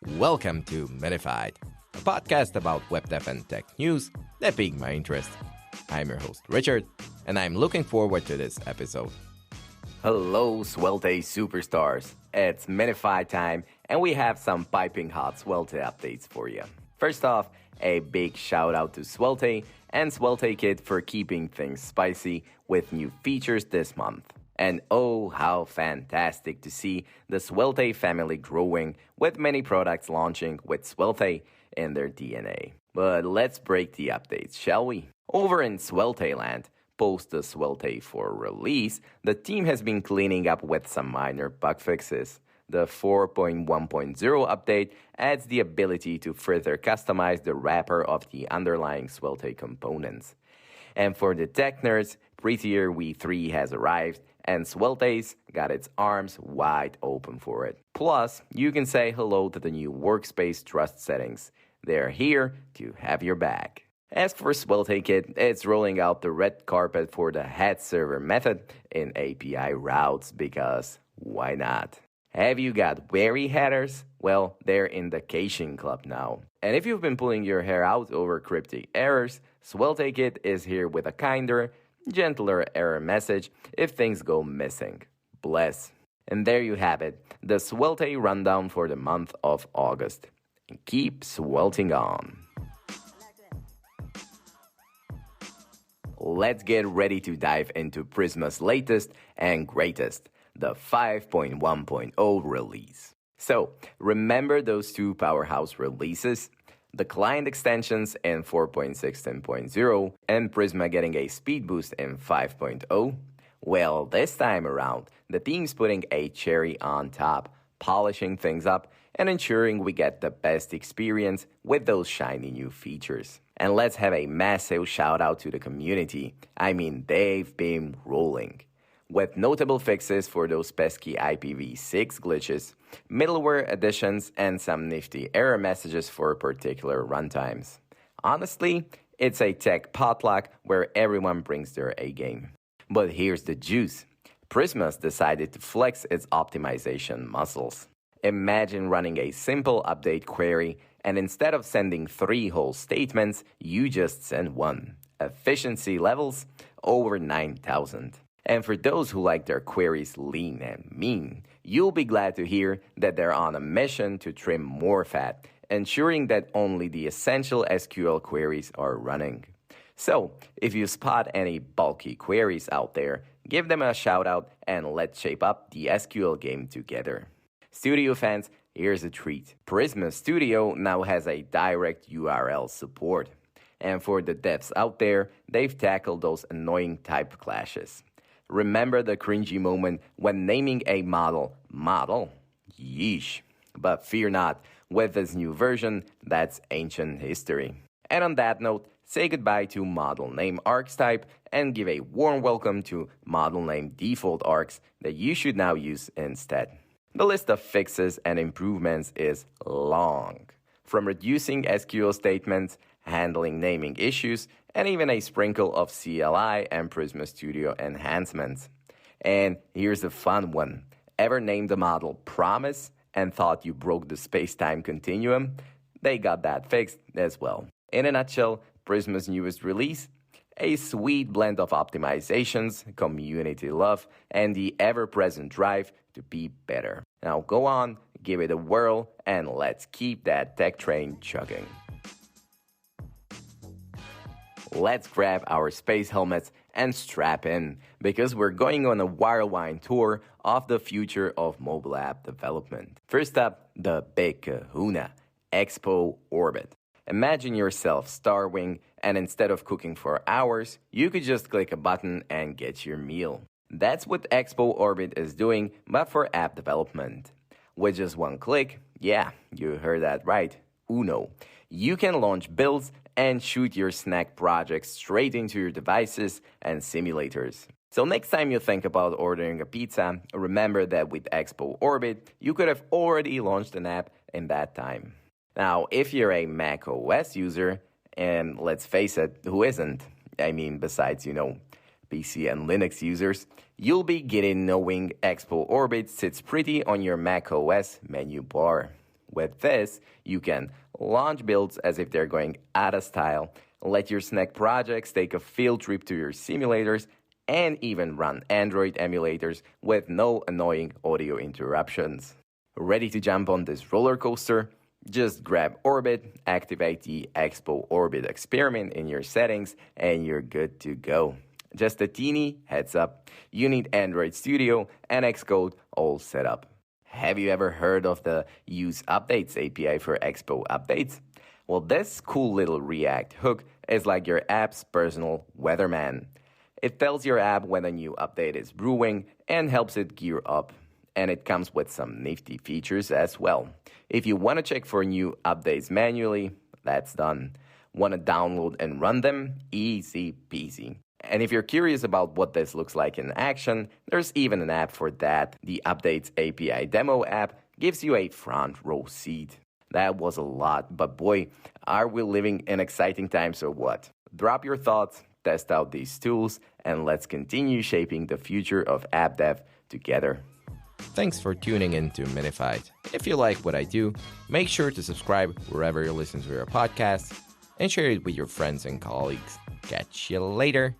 Welcome to Modified, a podcast about web dev and tech news that piqued my interest. I'm your host, Richard, and I'm looking forward to this episode. Hello, Svelte superstars. It's Modified time, and we have some piping hot Svelte updates for you. First off, a big shout out to Svelte and Svelte Kit for keeping things spicy with new features this month. And oh, how fantastic to see the Svelte family growing with many products launching with Svelte in their DNA. But let's break the updates, shall we? Over in Svelte land, post the Svelte 4 release, the team has been cleaning up with some minor bug fixes. The 4.1.0 update adds the ability to further customize the wrapper of the underlying Svelte components. And for the tech nerds, Prettier V3 has arrived, and Svelte's got its arms wide open for it. Plus, you can say hello to the new workspace trust settings. They're here to have your back. As for Svelte Kit, it's rolling out the red carpet for the head server method in API routes because why not? Have you got wary headers? Well, they're in the caching club now. And if you've been pulling your hair out over cryptic errors, Svelte Kit is here with a kinder, gentler error message if things go missing. Bless. And there you have it, the Svelte rundown for the month of August. And keep swelting on. Let's get ready to dive into Prisma's latest and greatest, the 5.1.0 release. So, remember those two powerhouse releases? The client extensions in 4.16.0 and Prisma getting a speed boost in 5.0? Well, this time around, the team's putting a cherry on top, polishing things up and ensuring we get the best experience with those shiny new features. And let's have a massive shout out to the community. I mean, they've been rolling. With notable fixes for those pesky IPv6 glitches, middleware additions, and some nifty error messages for particular runtimes. Honestly, it's a tech potluck where everyone brings their A-game. But here's the juice. Prisma's decided to flex its optimization muscles. Imagine running a simple update query, and instead of sending 3 whole statements, you just send one. Efficiency levels over 9,000. And for those who like their queries lean and mean, you'll be glad to hear that they're on a mission to trim more fat, ensuring that only the essential SQL queries are running. So, if you spot any bulky queries out there, give them a shout out and let's shape up the SQL game together. Studio fans, here's a treat. Prisma Studio now has a direct URL support. And for the devs out there, they've tackled those annoying type clashes. Remember the cringy moment when naming a model? Yeesh. But fear not, with this new version, that's ancient history. And on that note, say goodbye to model name arcs type and give a warm welcome to model name default arcs that you should now use instead. The list of fixes and improvements is long. From reducing SQL statements, handling naming issues, and even a sprinkle of CLI and Prisma Studio enhancements. And here's a fun one. Ever named the model Promise and thought you broke the space-time continuum? They got that fixed as well. In a nutshell, Prisma's newest release, a sweet blend of optimizations, community love, and the ever-present drive to be better. Now go on, give it a whirl, and let's keep that tech train chugging. Let's grab our space helmets and strap in, because we're going on a whirlwind tour of the future of mobile app development. First up, the big kahuna, Expo Orbit. Imagine yourself starving, and instead of cooking for hours, you could just click a button and get your meal. That's what Expo Orbit is doing, but for app development. With just one click, yeah, you heard that right, Uno. You can launch builds and shoot your snack projects straight into your devices and simulators. So next time you think about ordering a pizza, remember that with Expo Orbit, you could have already launched an app in that time. Now, if you're a Mac OS user, and let's face it, who isn't? I mean, besides, PC and Linux users, you'll be getting knowing Expo Orbit sits pretty on your Mac OS menu bar. With this, you can launch builds as if they're going out of style, let your snack projects take a field trip to your simulators, and even run Android emulators with no annoying audio interruptions. Ready to jump on this roller coaster? Just grab Orbit, activate the Expo Orbit experiment in your settings, and you're good to go. Just a teeny heads up, you need Android Studio and Xcode all set up. Have you ever heard of the Use Updates API for Expo updates? Well, this cool little React hook is like your app's personal weatherman. It tells your app when a new update is brewing and helps it gear up. And it comes with some nifty features as well. If you want to check for new updates manually, that's done. Want to download and run them? Easy peasy. And if you're curious about what this looks like in action, there's even an app for that. The Updates API demo app gives you a front row seat. That was a lot, but boy, are we living in exciting times or what? Drop your thoughts, test out these tools, and let's continue shaping the future of app dev together. Thanks for tuning in to Minified. If you like what I do, make sure to subscribe wherever you listen to your podcasts and share it with your friends and colleagues. Catch you later.